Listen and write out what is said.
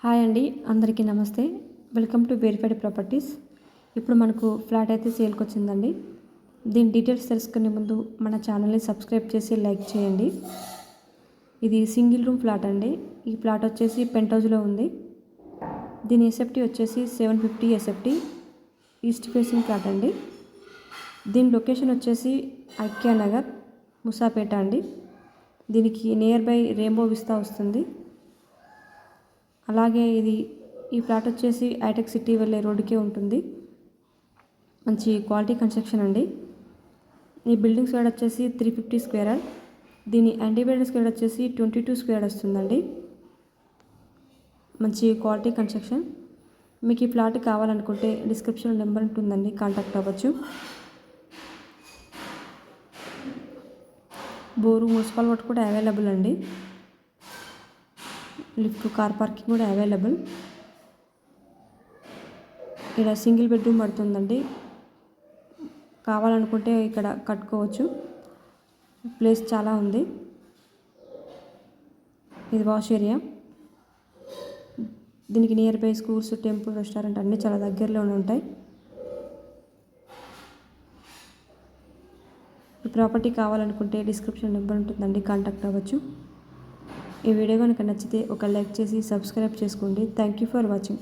Hi అండి, అందరికీ నమస్తే. Welcome to verified properties. ఇప్పుడు మనకు ఫ్లాట్ అయితే సేల్కి వచ్చిందండి. దీని డీటెయిల్స్ తెలుసుకునే ముందు మన ఛానల్ని సబ్స్క్రైబ్ చేసి లైక్ చేయండి. ఇది సింగిల్ రూమ్ ఫ్లాట్ అండి. ఈ ఫ్లాట్ వచ్చేసి పెంట్ హౌస్లో ఉంది. దీని ఎస్ఎఫ్టీ వచ్చేసి 750 ఎస్ఎఫ్టీ, ఈస్ట్ ఫేసింగ్ ఫ్లాట్ అండి. దీని లొకేషన్ వచ్చేసి ఐక్య నగర్, ముసాపేట అండి. దీనికి నియర్ బై రెయిన్బో విస్తా వస్తుంది. అలాగే ఈ ఫ్లాట్ వచ్చేసి హైటెక్ సిటీ వెళ్ళే రోడ్డుకే ఉంటుంది. మంచి క్వాలిటీ కన్స్ట్రక్షన్ అండి. ఈ బిల్డింగ్ స్క్వేర్ వచ్చేసి 350 స్క్వేర్. దీని అన్డివైడెడ్ స్క్వేర్ వచ్చేసి 22 స్క్వేర్ వస్తుందండి. మంచి క్వాలిటీ కన్స్ట్రక్షన్. మీకు ఈ ఫ్లాట్ కావాలనుకుంటే డిస్క్రిప్షన్లో నెంబర్ ఉంటుందండి, కాంటాక్ట్ అవ్వచ్చు. బోరు, మున్సిపల్ వాటర్ కూడా అవైలబుల్ అండి. లిఫ్ట్, కార్ పార్కింగ్ కూడా అవైలబుల్. ఇక్కడ సింగిల్ బెడ్రూమ్ పడుతుందండి. కావాలనుకుంటే ఇక్కడ కట్టుకోవచ్చు. ప్లేస్ చాలా ఉంది. ఇది వాష్ ఏరియా. దీనికి near by schools, temple, restaurant అన్నీ చాలా దగ్గరలోనే ఉంటాయి. ఈ ప్రాపర్టీ కావాలనుకుంటే డిస్క్రిప్షన్ నెంబర్ ఉంటుందండి, కాంటాక్ట్ అవ్వచ్చు. ఈ వీడియో కనుక నచ్చితే ఒక లైక్ చేసి సబ్స్క్రైబ్ చేసుకోండి. Thank you for watching.